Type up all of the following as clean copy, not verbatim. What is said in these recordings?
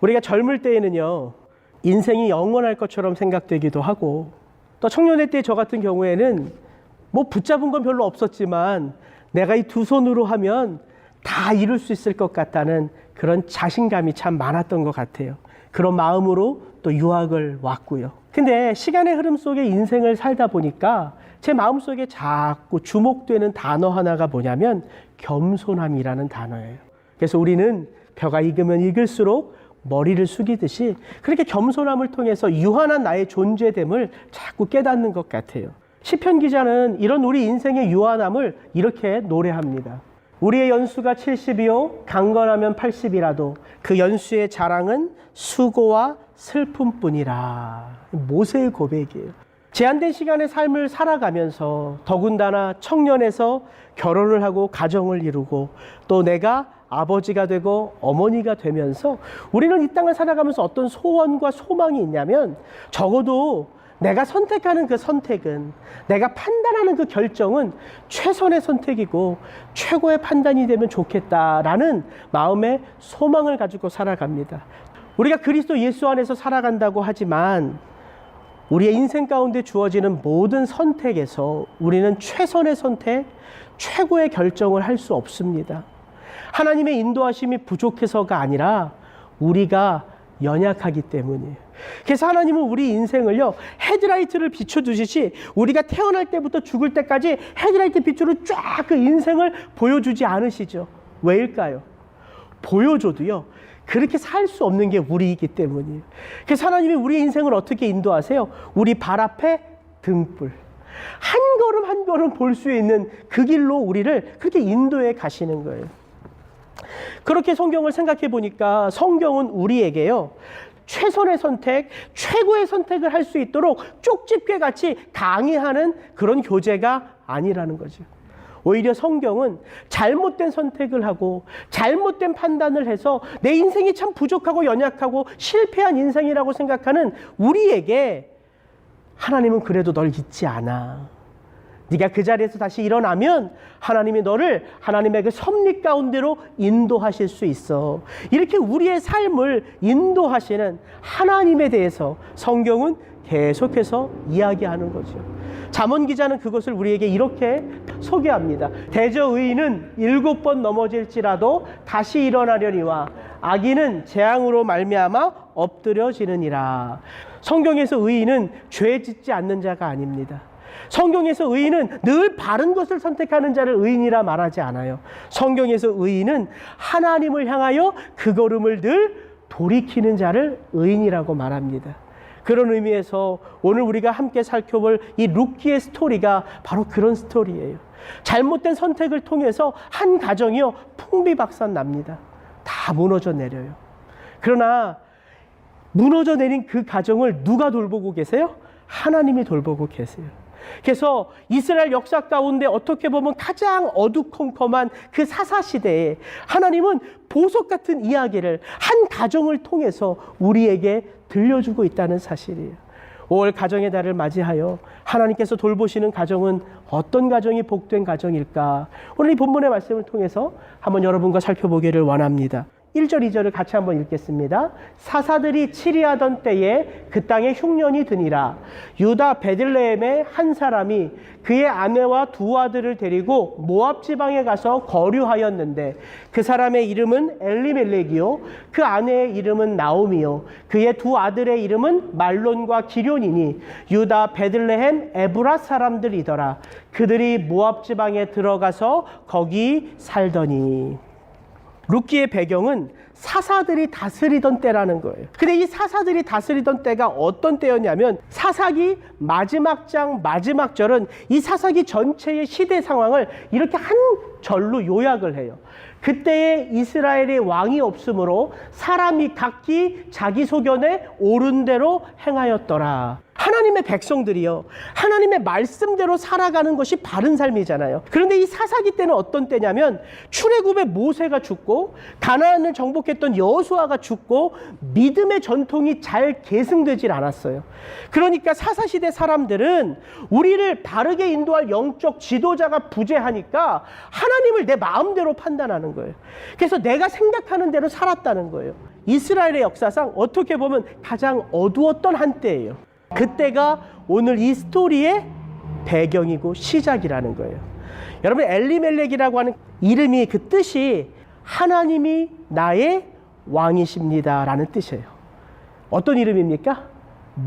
우리가 젊을 때에는요, 인생이 영원할 것처럼 생각되기도 하고, 또 청년의 때 저 같은 경우에는 뭐 붙잡은 건 별로 없었지만 내가 이 두 손으로 하면 다 이룰 수 있을 것 같다는 그런 자신감이 참 많았던 것 같아요. 그런 마음으로 또 유학을 왔고요. 근데 시간의 흐름 속에 인생을 살다 보니까 제 마음속에 자꾸 주목되는 단어 하나가 뭐냐면 겸손함이라는 단어예요. 그래서 우리는 벼가 익으면 익을수록 머리를 숙이듯이 그렇게 겸손함을 통해서 유한한 나의 존재됨을 자꾸 깨닫는 것 같아요. 시편 기자는 이런 우리 인생의 유한함을 이렇게 노래합니다. 우리의 연수가 70이요 강건하면 80이라도 그 연수의 자랑은 수고와 슬픔뿐이라. 모세의 고백이에요. 제한된 시간의 삶을 살아가면서 더군다나 청년에서 결혼을 하고 가정을 이루고 또 내가 아버지가 되고 어머니가 되면서 우리는 이 땅을 살아가면서 어떤 소원과 소망이 있냐면 적어도 내가 선택하는 그 선택은, 내가 판단하는 그 결정은 최선의 선택이고 최고의 판단이 되면 좋겠다라는 마음의 소망을 가지고 살아갑니다. 우리가 그리스도 예수 안에서 살아간다고 하지만 우리의 인생 가운데 주어지는 모든 선택에서 우리는 최선의 선택, 최고의 결정을 할 수 없습니다. 하나님의 인도하심이 부족해서가 아니라 우리가 연약하기 때문이에요. 그래서 하나님은 우리 인생을요, 헤드라이트를 비춰주시지 우리가 태어날 때부터 죽을 때까지 헤드라이트 빛으로 쫙 그 인생을 보여주지 않으시죠. 왜일까요? 보여줘도요, 그렇게 살 수 없는 게 우리이기 때문이에요. 그래서 하나님이 우리 인생을 어떻게 인도하세요? 우리 발 앞에 등불. 한 걸음 한 걸음 볼 수 있는 그 길로 우리를 그렇게 인도해 가시는 거예요. 그렇게 성경을 생각해 보니까 성경은 우리에게요, 최선의 선택, 최고의 선택을 할 수 있도록 쪽집게 같이 강의하는 그런 교재가 아니라는 거죠. 오히려 성경은 잘못된 선택을 하고 잘못된 판단을 해서 내 인생이 참 부족하고 연약하고 실패한 인생이라고 생각하는 우리에게 하나님은 그래도 널 잊지 않아. 네가 그 자리에서 다시 일어나면 하나님이 너를 하나님의 그 섭리 가운데로 인도하실 수 있어. 이렇게 우리의 삶을 인도하시는 하나님에 대해서 성경은 계속해서 이야기하는 거죠. 잠언 기자는 그것을 우리에게 이렇게 소개합니다. 대저 의인은 7번 넘어질지라도 다시 일어나려니와 악인은 재앙으로 말미암아 엎드려지느니라. 성경에서 의인은 죄 짓지 않는 자가 아닙니다. 성경에서 의인은 늘 바른 것을 선택하는 자를 의인이라 말하지 않아요. 성경에서 의인은 하나님을 향하여 그 걸음을 늘 돌이키는 자를 의인이라고 말합니다. 그런 의미에서 오늘 우리가 함께 살펴볼 이 룻기의 스토리가 바로 그런 스토리예요. 잘못된 선택을 통해서 한 가정이요, 풍비박산 납니다. 다 무너져 내려요. 그러나 무너져 내린 그 가정을 누가 돌보고 계세요? 하나님이 돌보고 계세요. 그래서 이스라엘 역사 가운데 어떻게 보면 가장 어두컴컴한 그 사사시대에 하나님은 보석 같은 이야기를 한 가정을 통해서 우리에게 들려주고 있다는 사실이에요. 5월 가정의 달을 맞이하여 하나님께서 돌보시는 가정은 어떤 가정이 복된 가정일까? 오늘 이 본문의 말씀을 통해서 한번 여러분과 살펴보기를 원합니다. 1절, 2절을 같이 한번 읽겠습니다. 사사들이 치리하던 때에 그 땅에 흉년이 드니라. 유다 베들레헴의 한 사람이 그의 아내와 두 아들을 데리고 모압 지방에 가서 거류하였는데 그 사람의 이름은 엘리멜렉이요 그 아내의 이름은 나오미요 그의 두 아들의 이름은 말론과 기럝이니 유다 베들레헴 에브라 사람들이더라. 그들이 모압 지방에 들어가서 거기 살더니. 룻기의 배경은 사사들이 다스리던 때라는 거예요. 근데 이 사사들이 다스리던 때가 어떤 때였냐면 사사기 마지막 장 마지막 절은 이 사사기 전체의 시대 상황을 이렇게 한 절로 요약을 해요. 그때에 이스라엘의 왕이 없으므로 사람이 각기 자기 소견에 옳은 대로 행하였더라. 하나님의 백성들이요, 하나님의 말씀대로 살아가는 것이 바른 삶이잖아요. 그런데 이 사사기 때는 어떤 때냐면 출애굽의 모세가 죽고 가나안을 정복했던 여호수아가 죽고 믿음의 전통이 잘 계승되질 않았어요. 그러니까 사사시대 사람들은 우리를 바르게 인도할 영적 지도자가 부재하니까 하나님을 내 마음대로 판단하는 거예요. 그래서 내가 생각하는 대로 살았다는 거예요. 이스라엘의 역사상 어떻게 보면 가장 어두웠던 한때예요. 그때가 오늘 이 스토리의 배경이고 시작이라는 거예요. 여러분, 엘리멜렉이라고 하는 이름이 그 뜻이 하나님이 나의 왕이십니다 라는 뜻이에요. 어떤 이름입니까?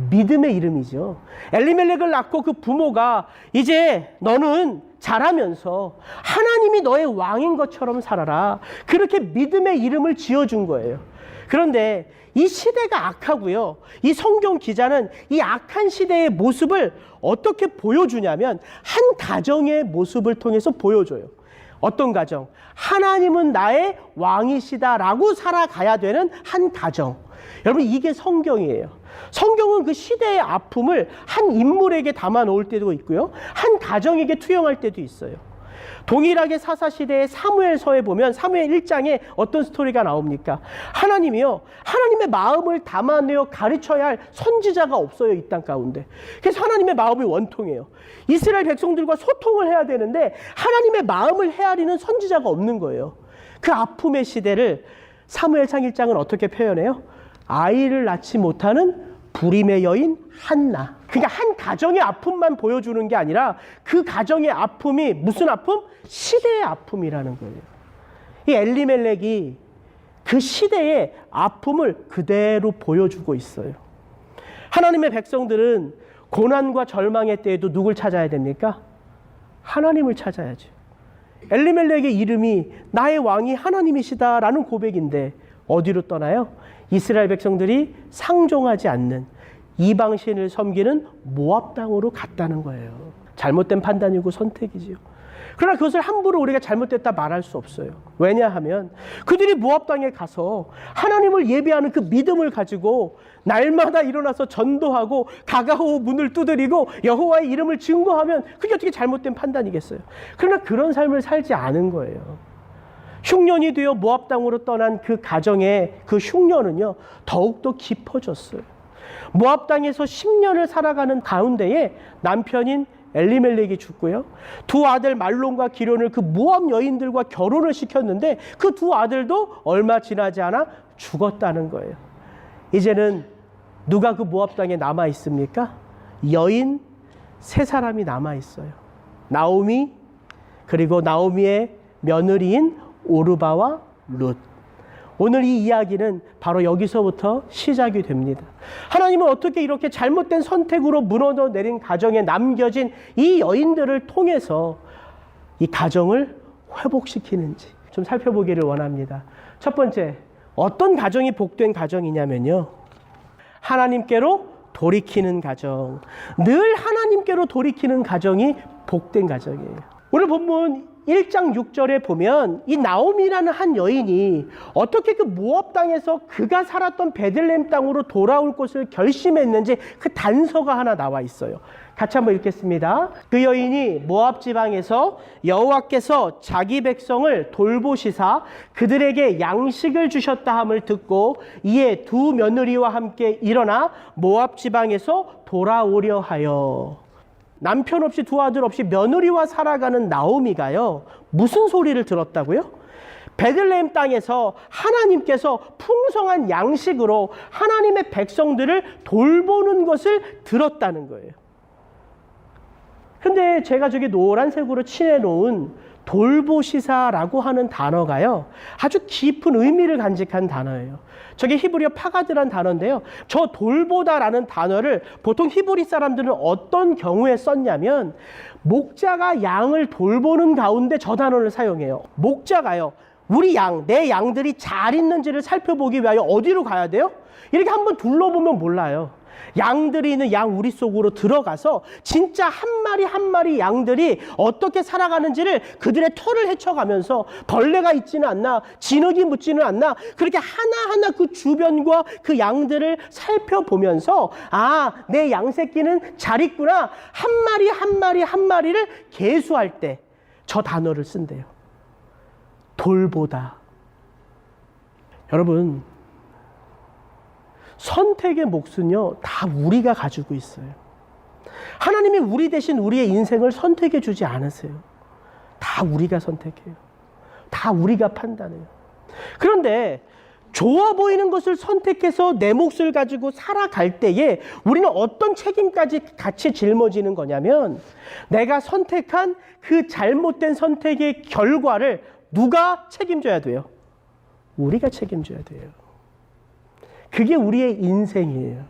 믿음의 이름이죠. 엘리멜렉을 낳고 그 부모가 이제 너는 자라면서 하나님이 너의 왕인 것처럼 살아라, 그렇게 믿음의 이름을 지어준 거예요. 그런데 이 시대가 악하고요, 이 성경 기자는 이 악한 시대의 모습을 어떻게 보여주냐면 한 가정의 모습을 통해서 보여줘요. 어떤 가정? 하나님은 나의 왕이시다라고 살아가야 되는 한 가정. 여러분, 이게 성경이에요. 성경은 그 시대의 아픔을 한 인물에게 담아 놓을 때도 있고요, 한 가정에게 투영할 때도 있어요. 동일하게 사사시대의 사무엘서에 보면 사무엘 1장에 어떤 스토리가 나옵니까? 하나님이요, 하나님의 마음을 담아내어 가르쳐야 할 선지자가 없어요, 이 땅 가운데. 그래서 하나님의 마음이 원통해요. 이스라엘 백성들과 소통을 해야 되는데 하나님의 마음을 헤아리는 선지자가 없는 거예요. 그 아픔의 시대를 사무엘상 1장은 어떻게 표현해요? 아이를 낳지 못하는 불임의 여인 한나. 그러니까 한 가정의 아픔만 보여주는 게 아니라 그 가정의 아픔이 무슨 아픔? 시대의 아픔이라는 거예요. 이 엘리멜렉이 그 시대의 아픔을 그대로 보여주고 있어요. 하나님의 백성들은 고난과 절망의 때에도 누굴 찾아야 됩니까? 하나님을 찾아야죠. 엘리멜렉의 이름이 나의 왕이 하나님이시다라는 고백인데 어디로 떠나요? 이스라엘 백성들이 상종하지 않는 이방신을 섬기는 모압 땅으로 갔다는 거예요. 잘못된 판단이고 선택이지요. 그러나 그것을 함부로 우리가 잘못됐다 말할 수 없어요. 왜냐하면 그들이 모압 땅에 가서 하나님을 예배하는 그 믿음을 가지고 날마다 일어나서 전도하고 가가오 문을 두드리고 여호와의 이름을 증거하면 그게 어떻게 잘못된 판단이겠어요. 그러나 그런 삶을 살지 않은 거예요. 흉년이 되어 모압 땅으로 떠난 그 가정의 그 흉년은요, 더욱더 깊어졌어요. 모압 땅에서 10년을 살아가는 가운데에 남편인 엘리멜렉이 죽고요, 두 아들 말론과 기론을 그 모압 여인들과 결혼을 시켰는데 그 두 아들도 얼마 지나지 않아 죽었다는 거예요. 이제는 누가 그 모압 땅에 남아 있습니까? 여인 3사람이 남아 있어요. 나오미, 그리고 나오미의 며느리인 오르바와 룻. 오늘 이 이야기는 바로 여기서부터 시작이 됩니다. 하나님은 어떻게 이렇게 잘못된 선택으로 무너져 내린 가정에 남겨진 이 여인들을 통해서 이 가정을 회복시키는지 좀 살펴보기를 원합니다. 첫 번째, 어떤 가정이 복된 가정이냐면요, 하나님께로 돌이키는 가정. 늘 하나님께로 돌이키는 가정이 복된 가정이에요. 오늘 본문 1장 6절에 보면 이 나오미라는 한 여인이 어떻게 그 모압 땅에서 그가 살았던 베들레헴 땅으로 돌아올 것을 결심했는지 그 단서가 하나 나와 있어요. 같이 한번 읽겠습니다. 그 여인이 모압 지방에서 여호와께서 자기 백성을 돌보시사 그들에게 양식을 주셨다 함을 듣고 이에 두 며느리와 함께 일어나 모압 지방에서 돌아오려 하여. 남편 없이 두 아들 없이 며느리와 살아가는 나오미가요, 무슨 소리를 들었다고요? 베들레헴 땅에서 하나님께서 풍성한 양식으로 하나님의 백성들을 돌보는 것을 들었다는 거예요. 근데 제가 저기 노란색으로 칠해놓은 돌보시사라고 하는 단어가요, 아주 깊은 의미를 간직한 단어예요. 저게 히브리어 파가드란 단어인데요, 저 돌보다라는 단어를 보통 히브리 사람들은 어떤 경우에 썼냐면 목자가 양을 돌보는 가운데 저 단어를 사용해요. 목자가요, 우리 양, 내 양들이 잘 있는지를 살펴보기 위하여 어디로 가야 돼요? 이렇게 한번 둘러보면 몰라요. 양들이 있는 양 우리 속으로 들어가서 진짜 한 마리 한 마리 양들이 어떻게 살아가는지를 그들의 털을 헤쳐가면서 벌레가 있지는 않나, 진흙이 묻지는 않나, 그렇게 하나하나 그 주변과 그 양들을 살펴보면서 아, 내 양 새끼는 잘 있구나, 한 마리 한 마리 한 마리를 계수할 때 저 단어를 쓴대요. 돌보다. 여러분, 선택의 몫은요, 다 우리가 가지고 있어요. 하나님이 우리 대신 우리의 인생을 선택해 주지 않으세요. 다 우리가 선택해요. 다 우리가 판단해요. 그런데 좋아 보이는 것을 선택해서 내 몫을 가지고 살아갈 때에 우리는 어떤 책임까지 같이 짊어지는 거냐면 내가 선택한 그 잘못된 선택의 결과를 누가 책임져야 돼요? 우리가 책임져야 돼요. 그게 우리의 인생이에요.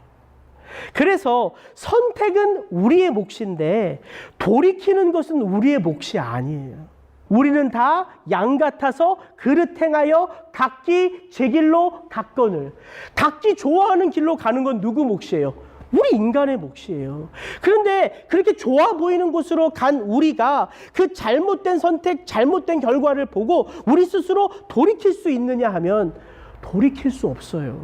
그래서 선택은 우리의 몫인데 돌이키는 것은 우리의 몫이 아니에요. 우리는 다 양 같아서 그릇 행하여 각기 제 길로 갔거늘. 각기 좋아하는 길로 가는 건 누구 몫이에요? 우리 인간의 몫이에요. 그런데 그렇게 좋아 보이는 곳으로 간 우리가 그 잘못된 선택, 잘못된 결과를 보고 우리 스스로 돌이킬 수 있느냐 하면 돌이킬 수 없어요.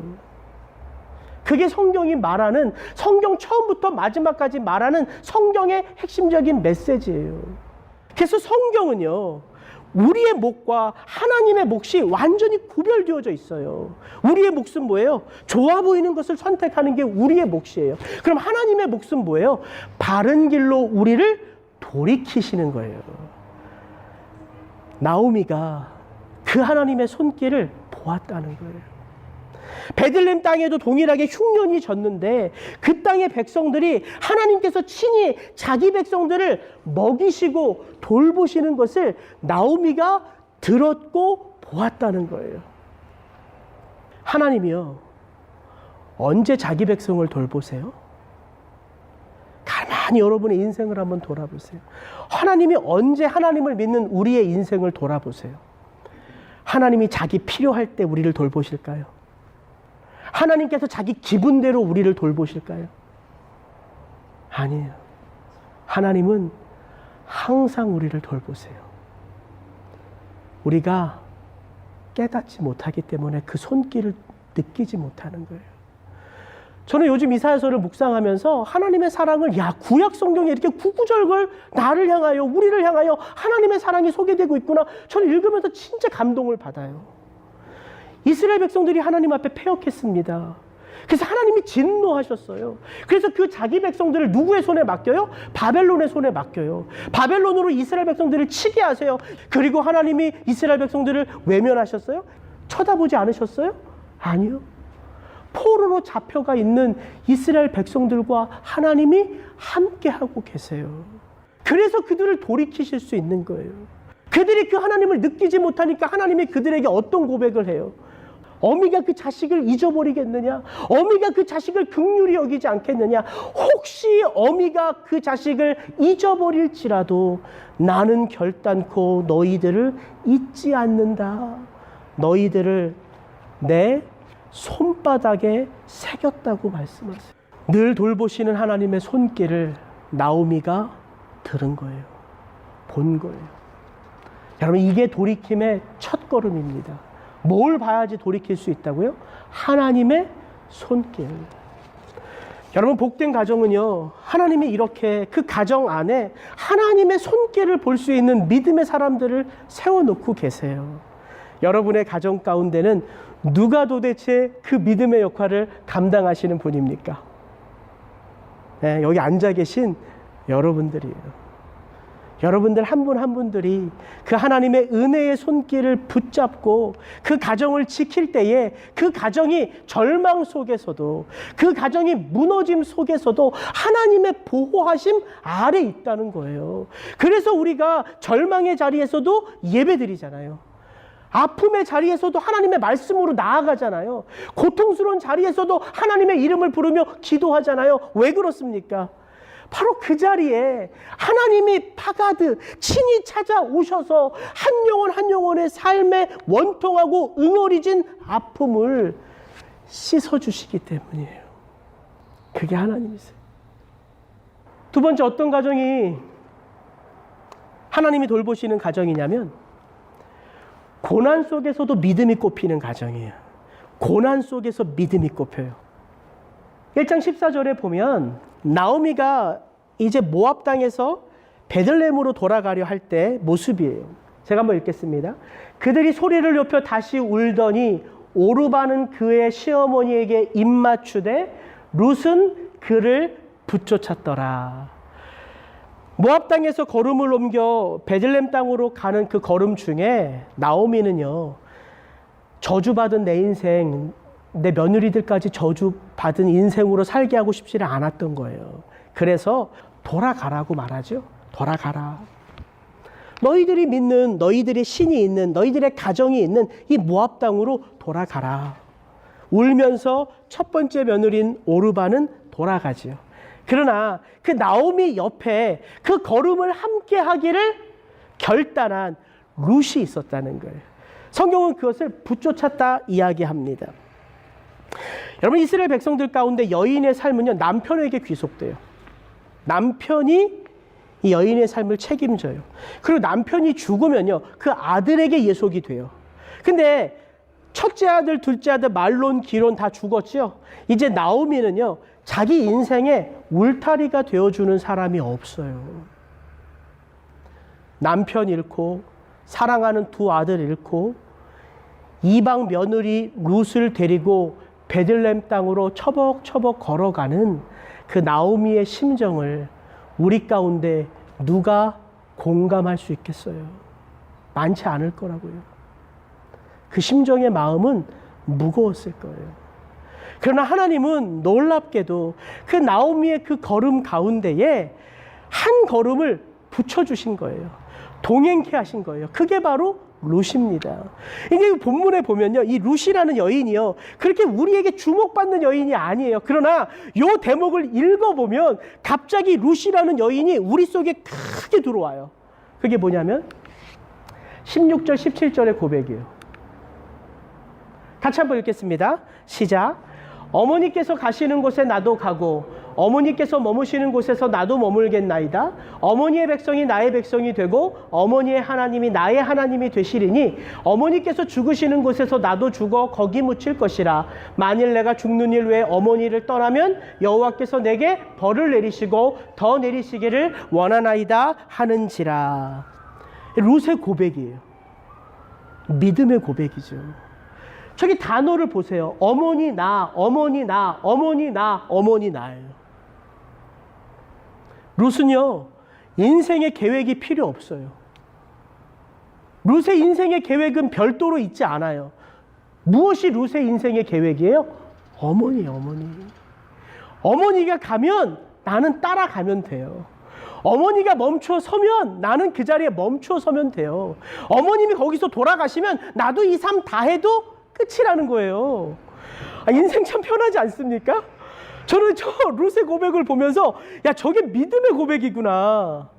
그게 성경이 말하는, 성경 처음부터 마지막까지 말하는 성경의 핵심적인 메시지예요. 그래서 성경은요, 우리의 몫과 하나님의 몫이 완전히 구별되어져 있어요. 우리의 몫은 뭐예요? 좋아 보이는 것을 선택하는 게 우리의 몫이에요. 그럼 하나님의 몫은 뭐예요? 바른 길로 우리를 돌이키시는 거예요. 나오미가 그 하나님의 손길을 보았다는 거예요. 베들레헴 땅에도 동일하게 흉년이 졌는데 그 땅의 백성들이 하나님께서 친히 자기 백성들을 먹이시고 돌보시는 것을 나오미가 들었고 보았다는 거예요. 하나님이요, 언제 자기 백성을 돌보세요? 가만히 여러분의 인생을 한번 돌아보세요. 하나님이 언제 하나님을 믿는 우리의 인생을 돌아보세요. 하나님이 자기 필요할 때 우리를 돌보실까요? 하나님께서 자기 기분대로 우리를 돌보실까요? 아니에요. 하나님은 항상 우리를 돌보세요. 우리가 깨닫지 못하기 때문에 그 손길을 느끼지 못하는 거예요. 저는 요즘 이사야서를 묵상하면서 하나님의 사랑을, 구약 성경에 이렇게 구구절절 나를 향하여, 우리를 향하여 하나님의 사랑이 소개되고 있구나. 저는 읽으면서 진짜 감동을 받아요. 이스라엘 백성들이 하나님 앞에 패역했습니다. 그래서 하나님이 진노하셨어요. 그래서 그 자기 백성들을 누구의 손에 맡겨요? 바벨론의 손에 맡겨요. 바벨론으로 이스라엘 백성들을 치게 하세요. 그리고 하나님이 이스라엘 백성들을 외면하셨어요? 쳐다보지 않으셨어요? 아니요. 포로로 잡혀가 있는 이스라엘 백성들과 하나님이 함께하고 계세요. 그래서 그들을 돌이키실 수 있는 거예요. 그들이 그 하나님을 느끼지 못하니까 하나님이 그들에게 어떤 고백을 해요? 어미가 그 자식을 잊어버리겠느냐? 어미가 그 자식을 긍휼히 여기지 않겠느냐? 혹시 어미가 그 자식을 잊어버릴지라도 나는 결단코 너희들을 잊지 않는다. 너희들을 내 손바닥에 새겼다고 말씀하세요. 늘 돌보시는 하나님의 손길을 나오미가 들은 거예요. 본 거예요. 여러분, 이게 돌이킴의 첫 걸음입니다. 뭘 봐야지 돌이킬 수 있다고요? 하나님의 손길. 여러분, 복된 가정은요, 하나님이 이렇게 그 가정 안에 하나님의 손길을 볼 수 있는 믿음의 사람들을 세워놓고 계세요. 여러분의 가정 가운데는 누가 도대체 그 믿음의 역할을 감당하시는 분입니까? 네, 여기 앉아 계신 여러분들이에요. 여러분들 한 분 한 분들이 그 하나님의 은혜의 손길을 붙잡고 그 가정을 지킬 때에 그 가정이 절망 속에서도, 그 가정이 무너짐 속에서도 하나님의 보호하심 아래 있다는 거예요. 그래서 우리가 절망의 자리에서도 예배드리잖아요. 아픔의 자리에서도 하나님의 말씀으로 나아가잖아요. 고통스러운 자리에서도 하나님의 이름을 부르며 기도하잖아요. 왜 그렇습니까? 바로 그 자리에 하나님이 파가드 친히 찾아오셔서 한 영혼 한 영혼의 삶에 원통하고 응어리진 아픔을 씻어주시기 때문이에요. 그게 하나님이세요. 두 번째, 어떤 가정이 하나님이 돌보시는 가정이냐면 고난 속에서도 믿음이 꼽히는 가정이에요. 고난 속에서 믿음이 꼽혀요. 1장 14절에 보면 나오미가 이제 모압 땅에서 베들레헴으로 돌아가려 할 때 모습이에요. 제가 한번 읽겠습니다. 그들이 소리를 높여 다시 울더니 오르바는 그의 시어머니에게 입맞추되 룻은 그를 붙쫓았더라. 모압 땅에서 걸음을 옮겨 베들레헴 땅으로 가는 그 걸음 중에 나오미는요, 저주받은 내 인생, 내 며느리들까지 저주받은 인생으로 살게 하고 싶지는 않았던 거예요. 그래서 돌아가라고 말하죠. 돌아가라. 너희들이 믿는, 너희들의 신이 있는, 너희들의 가정이 있는 이 모압 땅으로 돌아가라. 울면서 첫 번째 며느리인 오르바는 돌아가지요. 그러나 그 나오미 옆에 그 걸음을 함께 하기를 결단한 룻이 있었다는 거예요. 성경은 그것을 붙쫓았다 이야기합니다. 여러분, 이스라엘 백성들 가운데 여인의 삶은요, 남편에게 귀속돼요. 남편이 이 여인의 삶을 책임져요. 그리고 남편이 죽으면요, 그 아들에게 예속이 돼요. 근데 첫째 아들, 둘째 아들, 말론, 기론 다 죽었죠. 이제 나오미는요, 자기 인생의 울타리가 되어주는 사람이 없어요. 남편 잃고 사랑하는 두 아들 잃고 이방 며느리 룻을 데리고 베들레헴 땅으로 처벅처벅 걸어가는 그 나오미의 심정을 우리 가운데 누가 공감할 수 있겠어요? 많지 않을 거라고요. 그 심정의 마음은 무거웠을 거예요. 그러나 하나님은 놀랍게도 그 나오미의 그 걸음 가운데에 한 걸음을 붙여주신 거예요. 동행케 하신 거예요. 그게 바로 룻입니다. 이게 본문에 보면요, 이 룻이라는 여인이요, 그렇게 우리에게 주목받는 여인이 아니에요. 그러나 이 대목을 읽어보면 갑자기 룻이라는 여인이 우리 속에 크게 들어와요. 그게 뭐냐면 16절, 17절의 고백이에요. 같이 한번 읽겠습니다. 시작. 어머니께서 가시는 곳에 나도 가고 어머니께서 머무시는 곳에서 나도 머물겠나이다. 어머니의 백성이 나의 백성이 되고 어머니의 하나님이 나의 하나님이 되시리니 어머니께서 죽으시는 곳에서 나도 죽어 거기 묻힐 것이라. 만일 내가 죽는 일 외에 어머니를 떠나면 여호와께서 내게 벌을 내리시고 더 내리시기를 원하나이다 하는지라. 룻의 고백이에요. 믿음의 고백이죠. 저기 단어를 보세요. 어머니 나, 어머니 나, 어머니 나, 어머니 나예요. 룻은요, 인생의 계획이 필요 없어요. 룻의 인생의 계획은 별도로 있지 않아요. 무엇이 룻의 인생의 계획이에요? 어머니예요, 어머니. 어머니가 가면 나는 따라가면 돼요. 어머니가 멈춰 서면 나는 그 자리에 멈춰 서면 돼요. 어머님이 거기서 돌아가시면 나도 이 삶 다 해도 끝이라는 거예요. 인생 참 편하지 않습니까? 저는 저 룻의 고백을 보면서 야, 저게 믿음의 고백이구나.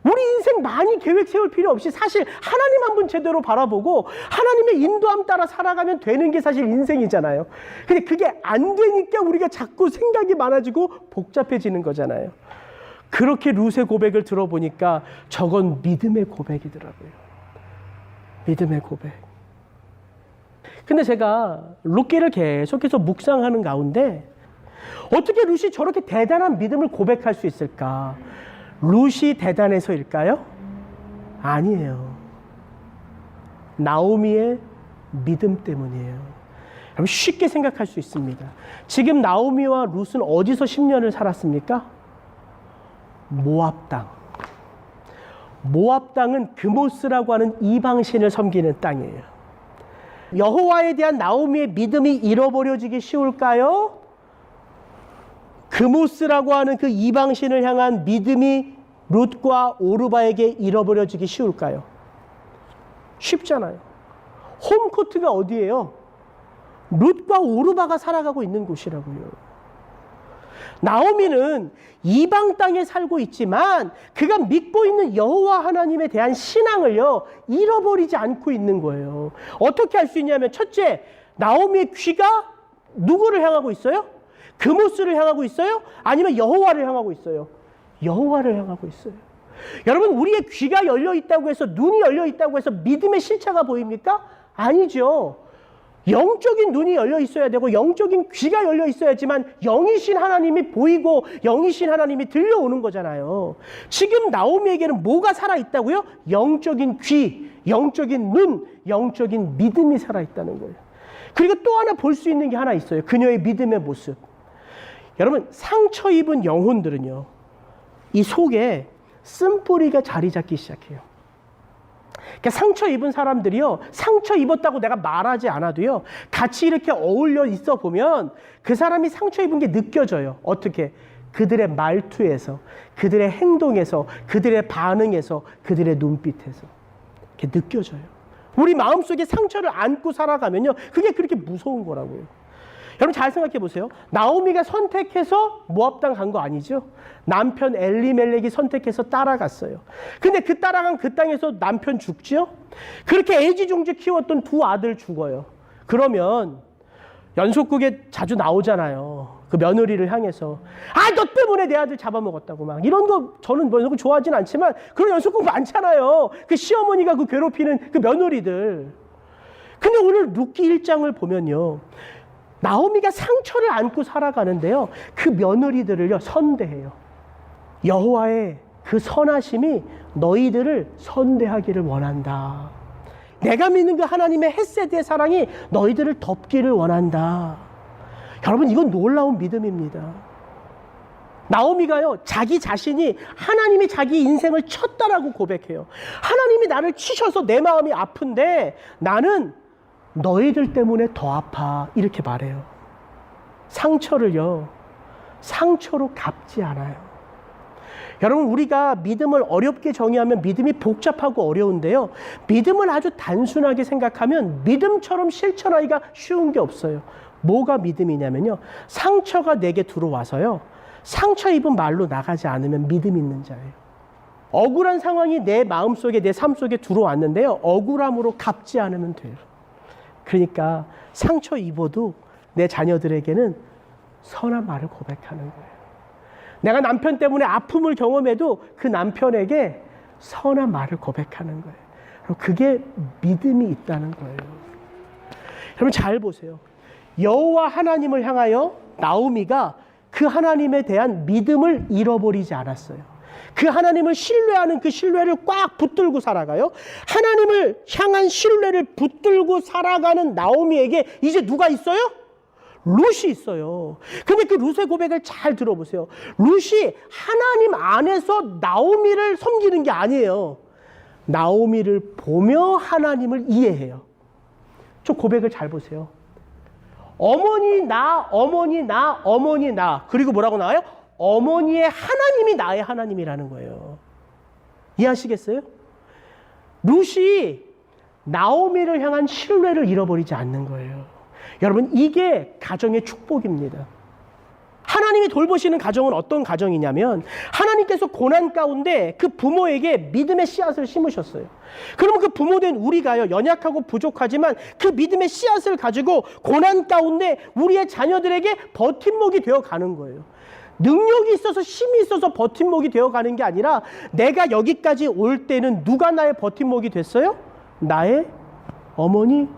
우리 인생 많이 계획 세울 필요 없이 사실 하나님 한 분 제대로 바라보고 하나님의 인도함 따라 살아가면 되는 게 사실 인생이잖아요. 근데 그게 안 되니까 우리가 자꾸 생각이 많아지고 복잡해지는 거잖아요. 그렇게 룻의 고백을 들어보니까 저건 믿음의 고백이더라고요. 믿음의 고백. 근데 제가 룻기를 계속해서 묵상하는 가운데 어떻게 룻이 저렇게 대단한 믿음을 고백할 수 있을까? 룻이 대단해서일까요? 아니에요. 나오미의 믿음 때문이에요. 여러분, 쉽게 생각할 수 있습니다. 지금 나오미와 룻은 어디서 10년을 살았습니까? 모압 땅. 모압 땅은 그모스라고 하는 이방신을 섬기는 땅이에요. 여호와에 대한 나오미의 믿음이 잃어버려지기 쉬울까요? 그모스라고 하는 그 이방신을 향한 믿음이 룻과 오르바에게 잃어버려지기 쉬울까요? 쉽잖아요. 홈코트가 어디예요? 룻과 오르바가 살아가고 있는 곳이라고요. 나오미는 이방 땅에 살고 있지만 그가 믿고 있는 여호와 하나님에 대한 신앙을요, 잃어버리지 않고 있는 거예요. 어떻게 할 수 있냐면, 첫째, 나오미의 귀가 누구를 향하고 있어요? 그모스를 향하고 있어요? 아니면 여호와를 향하고 있어요? 여호와를 향하고 있어요. 여러분, 우리의 귀가 열려 있다고 해서, 눈이 열려 있다고 해서 믿음의 실체가 보입니까? 아니죠. 영적인 눈이 열려 있어야 되고 영적인 귀가 열려 있어야지만 영이신 하나님이 보이고 영이신 하나님이 들려오는 거잖아요. 지금 나오미에게는 뭐가 살아있다고요? 영적인 귀, 영적인 눈, 영적인 믿음이 살아있다는 거예요. 그리고 또 하나 볼 수 있는 게 하나 있어요. 그녀의 믿음의 모습. 여러분, 상처 입은 영혼들은요, 이 속에 쓴뿌리가 자리 잡기 시작해요. 그러니까 상처 입은 사람들이요, 상처 입었다고 내가 말하지 않아도요, 같이 이렇게 어울려 있어 보면 그 사람이 상처 입은 게 느껴져요. 어떻게? 그들의 말투에서, 그들의 행동에서, 그들의 반응에서, 그들의 눈빛에서 이렇게 느껴져요. 우리 마음속에 상처를 안고 살아가면요, 그게 그렇게 무서운 거라고요. 여러분 잘 생각해 보세요. 나오미가 선택해서 모압 땅 간 거 아니죠? 남편 엘리멜렉이 선택해서 따라갔어요. 근데 그 따라간 그 땅에서 남편 죽죠? 그렇게 애지중지 키웠던 두 아들 죽어요. 그러면 연속극에 자주 나오잖아요. 그 며느리를 향해서 너 때문에 내 아들 잡아먹었다고 막 이런 거 저는 뭐 좋아하진 않지만 그런 연속극 많잖아요. 그 시어머니가 그 괴롭히는 그 며느리들. 근데 오늘 룻기 1장을 보면요, 나오미가 상처를 안고 살아가는데요, 그 며느리들을요 선대해요. 여호와의 그 선하심이 너희들을 선대하기를 원한다. 내가 믿는 그 하나님의 헤세드의 사랑이 너희들을 덮기를 원한다. 여러분 이건 놀라운 믿음입니다. 나오미가요, 자기 자신이 하나님이 자기 인생을 쳤다라고 고백해요. 하나님이 나를 치셔서 내 마음이 아픈데 나는 너희들 때문에 더 아파, 이렇게 말해요. 상처를요, 상처로 갚지 않아요. 여러분 우리가 믿음을 어렵게 정의하면 믿음이 복잡하고 어려운데요, 믿음을 아주 단순하게 생각하면 믿음처럼 실천하기가 쉬운 게 없어요. 뭐가 믿음이냐면요, 상처가 내게 들어와서요, 상처 입은 말로 나가지 않으면 믿음 있는 자예요. 억울한 상황이 내 마음속에, 내 삶 속에 들어왔는데요, 억울함으로 갚지 않으면 돼요. 그러니까 상처 입어도 내 자녀들에게는 선한 말을 고백하는 거예요. 내가 남편 때문에 아픔을 경험해도 그 남편에게 선한 말을 고백하는 거예요. 그게 믿음이 있다는 거예요. 여러분 잘 보세요. 여호와 하나님을 향하여 나오미가 그 하나님에 대한 믿음을 잃어버리지 않았어요. 그 하나님을 신뢰하는 그 신뢰를 꽉 붙들고 살아가요. 하나님을 향한 신뢰를 붙들고 살아가는 나오미에게 이제 누가 있어요? 룻이 있어요. 근데 그 룻의 고백을 잘 들어보세요. 룻이 하나님 안에서 나오미를 섬기는 게 아니에요. 나오미를 보며 하나님을 이해해요. 저 고백을 잘 보세요. 어머니 나, 어머니 나, 어머니 나. 그리고 뭐라고 나와요? 어머니의 하나님이 나의 하나님이라는 거예요. 이해하시겠어요? 룻이 나오미를 향한 신뢰를 잃어버리지 않는 거예요. 여러분 이게 가정의 축복입니다. 하나님이 돌보시는 가정은 어떤 가정이냐면, 하나님께서 고난 가운데 그 부모에게 믿음의 씨앗을 심으셨어요. 그러면 그 부모된 우리가요, 연약하고 부족하지만 그 믿음의 씨앗을 가지고 고난 가운데 우리의 자녀들에게 버팀목이 되어 가는 거예요. 능력이 있어서 힘이 있어서 버팀목이 되어 가는 게 아니라, 내가 여기까지 올 때는 누가 나의 버팀목이 됐어요? 나의 어머니,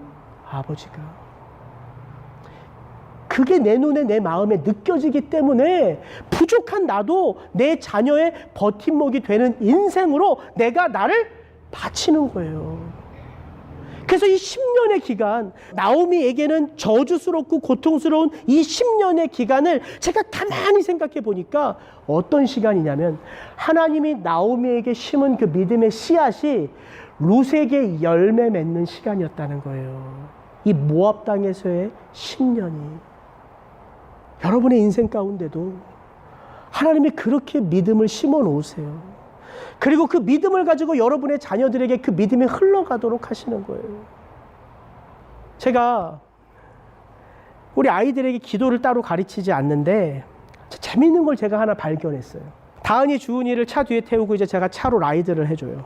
아버지가. 그게 내 눈에, 내 마음에 느껴지기 때문에 부족한 나도 내 자녀의 버팀목이 되는 인생으로 내가 나를 바치는 거예요. 그래서 이 10년의 기간, 나오미에게는 저주스럽고 고통스러운 이 10년의 기간을 제가 가만히 생각해 보니까 어떤 시간이냐면, 하나님이 나오미에게 심은 그 믿음의 씨앗이 룻에게 열매 맺는 시간이었다는 거예요. 이 모압 땅에서의 10년이. 여러분의 인생 가운데도 하나님이 그렇게 믿음을 심어 놓으세요. 그리고 그 믿음을 가지고 여러분의 자녀들에게 그 믿음이 흘러가도록 하시는 거예요. 제가 우리 아이들에게 기도를 따로 가르치지 않는데 재미있는 걸 제가 하나 발견했어요. 다은이, 주은이를 차 뒤에 태우고 이제 제가 차로 라이드를 해줘요.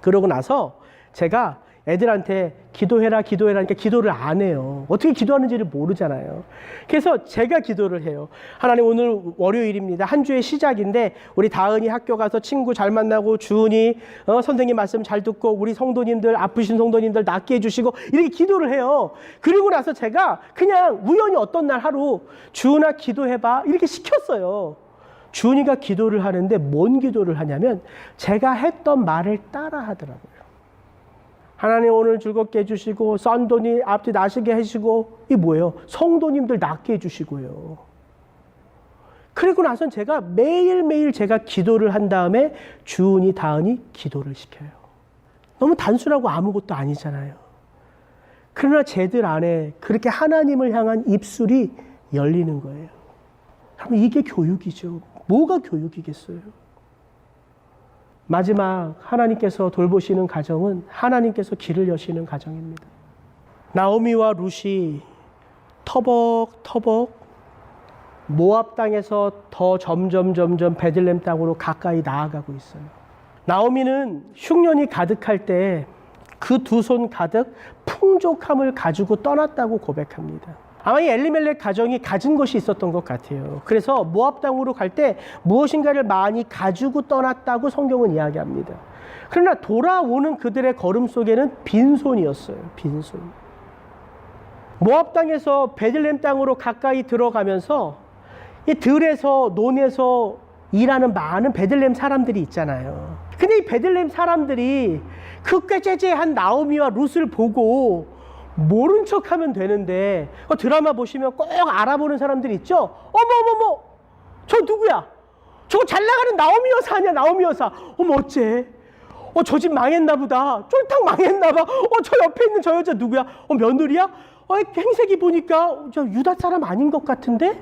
그러고 나서 제가 애들한테 기도해라, 기도해라 하니까 기도를 안 해요. 어떻게 기도하는지를 모르잖아요. 그래서 제가 기도를 해요. 하나님, 오늘 월요일입니다. 한 주의 시작인데 우리 다은이 학교 가서 친구 잘 만나고, 주은이 선생님 말씀 잘 듣고, 우리 성도님들, 아프신 성도님들 낫게 해주시고, 이렇게 기도를 해요. 그리고 나서 제가 그냥 우연히 어떤 날 하루 주은아 기도해봐 이렇게 시켰어요. 주은이가 기도를 하는데 뭔 기도를 하냐면 제가 했던 말을 따라 하더라고요. 하나님 오늘 즐겁게 해주시고, 썬돈이 앞뒤 나시게 해주시고, 이 뭐예요? 성도님들 낫게 해주시고요. 그리고 나선 제가 매일매일 제가 기도를 한 다음에 주은이, 다은이 기도를 시켜요. 너무 단순하고 아무것도 아니잖아요. 그러나 쟤들 안에 그렇게 하나님을 향한 입술이 열리는 거예요. 그럼 이게 교육이죠. 뭐가 교육이겠어요? 마지막 하나님께서 돌보시는 가정은 하나님께서 길을 여시는 가정입니다. 나오미와 룻이 터벅터벅 모압 땅에서 더 점점 베들레헴 땅으로 가까이 나아가고 있어요. 나오미는 흉년이 가득할 때 그 두 손 가득 풍족함을 가지고 떠났다고 고백합니다. 아마 이 엘리멜렉 가정이 가진 것이 있었던 것 같아요. 그래서 모압 땅으로 갈 때 무엇인가를 많이 가지고 떠났다고 성경은 이야기합니다. 그러나 돌아오는 그들의 걸음 속에는 빈손이었어요. 빈손. 모압 땅에서 베들레헴 땅으로 가까이 들어가면서 이 들에서 논에서 일하는 많은 베들레헴 사람들이 있잖아요. 근데 이 베들레헴 사람들이 그 꾀죄죄한 나오미와 룻을 보고 모른 척하면 되는데 드라마 보시면 꼭 알아보는 사람들이 있죠. 어머 저 누구야? 저거 잘 나가는 나오미 여사 아니야? 나오미 여사. 어머 어째? 저 집 망했나 보다. 쫄딱 망했나 봐. 저 옆에 있는 저 여자 누구야? 며느리야? 행색이 보니까 저 유다 사람 아닌 것 같은데?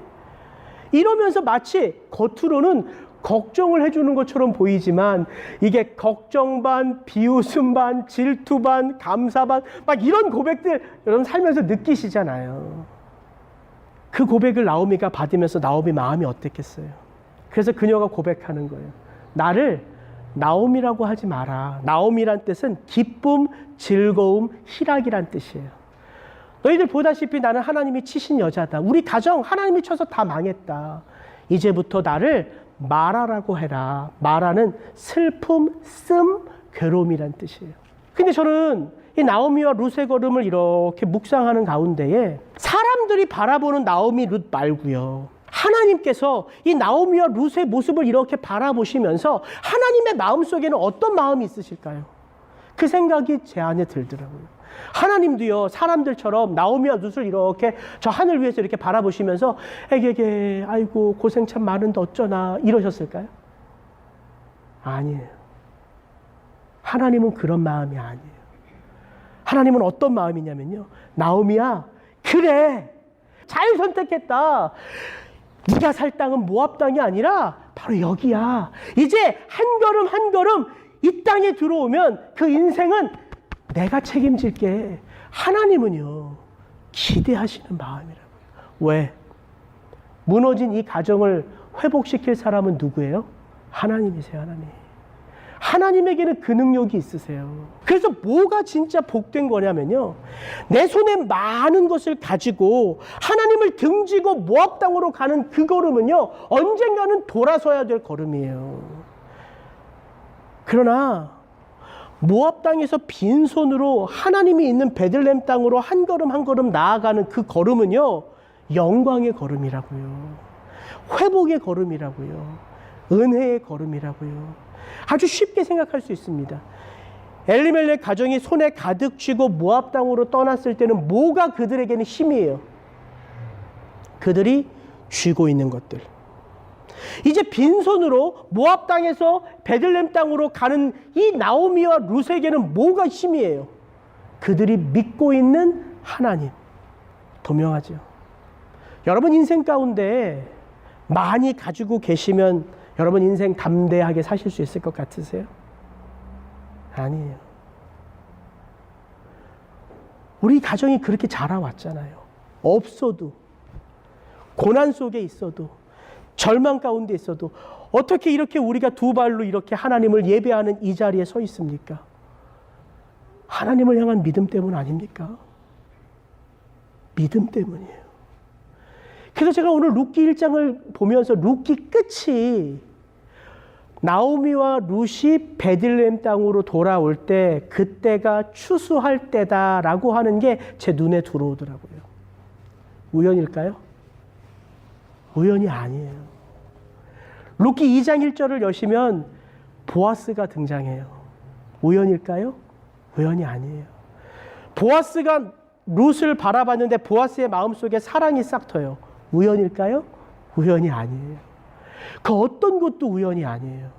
이러면서 마치 겉으로는 걱정을 해주는 것처럼 보이지만 이게 걱정 반, 비웃음 반, 질투 반, 감사 반 막 이런 고백들 여러분 살면서 느끼시잖아요. 그 고백을 나오미가 받으면서 나오미 마음이 어땠겠어요? 그래서 그녀가 고백하는 거예요. 나를 나오미라고 하지 마라. 나오미란 뜻은 기쁨, 즐거움, 희락이란 뜻이에요. 너희들 보다시피 나는 하나님이 치신 여자다. 우리 가정 하나님이 쳐서 다 망했다. 이제부터 나를 마라라고 해라. 마라는 슬픔, 씀, 괴로움이란 뜻이에요. 근데 저는 이 나오미와 룻의 걸음을 이렇게 묵상하는 가운데에 사람들이 바라보는 나오미, 룻 말고요. 하나님께서 이 나오미와 룻의 모습을 이렇게 바라보시면서 하나님의 마음속에는 어떤 마음이 있으실까요? 그 생각이 제 안에 들더라고요. 하나님도요, 사람들처럼 나오미와 룻을 이렇게 저 하늘 위에서 이렇게 바라보시면서 에게게 아이고 고생 참 많은데 어쩌나 이러셨을까요? 아니에요. 하나님은 그런 마음이 아니에요. 하나님은 어떤 마음이냐면요, 나오미야 그래 잘 선택했다. 네가 살 땅은 모압 땅이 아니라 바로 여기야. 이제 한 걸음 한 걸음 이 땅에 들어오면 그 인생은 내가 책임질게. 하나님은요 기대하시는 마음이라고요. 왜? 무너진 이 가정을 회복시킬 사람은 누구예요? 하나님이세요. 하나님. 하나님에게는 그 능력이 있으세요. 그래서 뭐가 진짜 복된 거냐면요, 내 손에 많은 것을 가지고 하나님을 등지고 모압 땅으로 가는 그 걸음은요 언젠가는 돌아서야 될 걸음이에요. 그러나 모압 땅에서 빈손으로 하나님이 있는 베들레헴 땅으로 한 걸음 한 걸음 나아가는 그 걸음은요 영광의 걸음이라고요. 회복의 걸음이라고요. 은혜의 걸음이라고요. 아주 쉽게 생각할 수 있습니다. 엘리멜렉 가정이 손에 가득 쥐고 모압 땅으로 떠났을 때는 뭐가 그들에게는 힘이에요? 그들이 쥐고 있는 것들. 이제 빈손으로 모압 땅에서 베들레헴 땅으로 가는 이 나오미와 룻에게는 뭐가 힘이에요? 그들이 믿고 있는 하나님. 도명하죠. 여러분 인생 가운데 많이 가지고 계시면 여러분 인생 담대하게 사실 수 있을 것 같으세요? 아니에요. 우리 가정이 그렇게 자라왔잖아요. 없어도, 고난 속에 있어도, 절망 가운데 있어도 어떻게 이렇게 우리가 두 발로 이렇게 하나님을 예배하는 이 자리에 서 있습니까? 하나님을 향한 믿음 때문 아닙니까? 믿음 때문이에요. 그래서 제가 오늘 룻기 1장을 보면서 룻기 끝이 나오미와 룻이 베들레헴 땅으로 돌아올 때 그때가 추수할 때다라고 하는 게 제 눈에 들어오더라고요. 우연일까요? 우연이 아니에요. 룻기 2장 1절을 여시면 보아스가 등장해요. 우연일까요? 우연이 아니에요. 보아스가 룻을 바라봤는데 보아스의 마음속에 사랑이 싹 터요. 우연일까요? 우연이 아니에요. 그 어떤 것도 우연이 아니에요.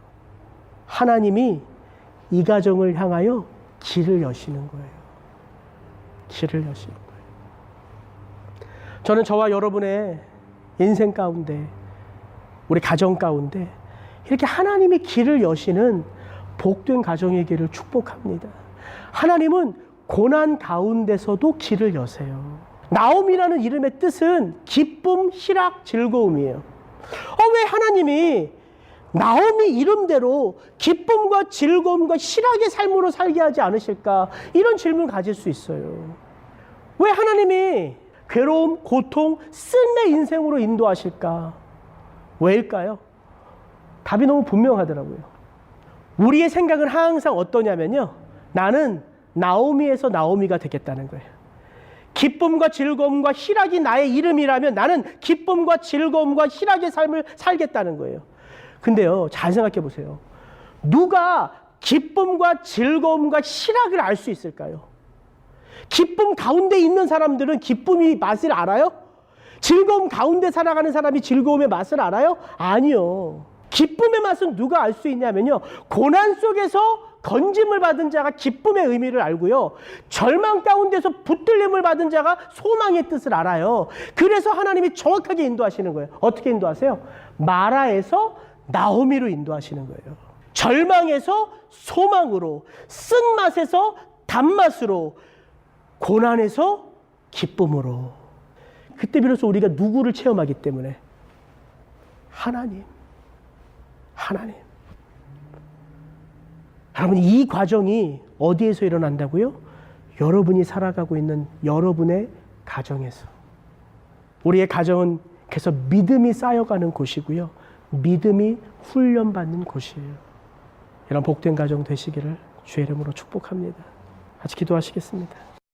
하나님이 이 가정을 향하여 길을 여시는 거예요. 길을 여시는 거예요. 저는 저와 여러분의 인생 가운데, 우리 가정 가운데 이렇게 하나님이 길을 여시는 복된 가정이기를 축복합니다. 하나님은 고난 가운데서도 길을 여세요. 나옴이라는 이름의 뜻은 기쁨, 희락, 즐거움이에요. 왜 하나님이 나옴이 이름대로 기쁨과 즐거움과 희락의 삶으로 살게 하지 않으실까? 이런 질문을 가질 수 있어요. 왜 하나님이 괴로움, 고통, 쓴내 인생으로 인도하실까? 왜일까요? 답이 너무 분명하더라고요. 우리의 생각은 항상 어떠냐면요. 나는 나오미에서 나오미가 되겠다는 거예요. 기쁨과 즐거움과 희락이 나의 이름이라면 나는 기쁨과 즐거움과 희락의 삶을 살겠다는 거예요. 근데요, 잘 생각해 보세요. 누가 기쁨과 즐거움과 희락을 알 수 있을까요? 기쁨 가운데 있는 사람들은 기쁨의 맛을 알아요? 즐거움 가운데 살아가는 사람이 즐거움의 맛을 알아요? 아니요. 기쁨의 맛은 누가 알 수 있냐면요. 고난 속에서 건짐을 받은 자가 기쁨의 의미를 알고요. 절망 가운데서 붙들림을 받은 자가 소망의 뜻을 알아요. 그래서 하나님이 정확하게 인도하시는 거예요. 어떻게 인도하세요? 마라에서 나오미로 인도하시는 거예요. 절망에서 소망으로, 쓴맛에서 단맛으로, 고난에서 기쁨으로. 그때 비로소 우리가 누구를 체험하기 때문에? 하나님. 여러분, 이 과정이 어디에서 일어난다고요? 여러분이 살아가고 있는 여러분의 가정에서. 우리의 가정은 계속 믿음이 쌓여가는 곳이고요. 믿음이 훈련받는 곳이에요. 이런 복된 가정 되시기를 주의 이름으로 축복합니다. 같이 기도하시겠습니다.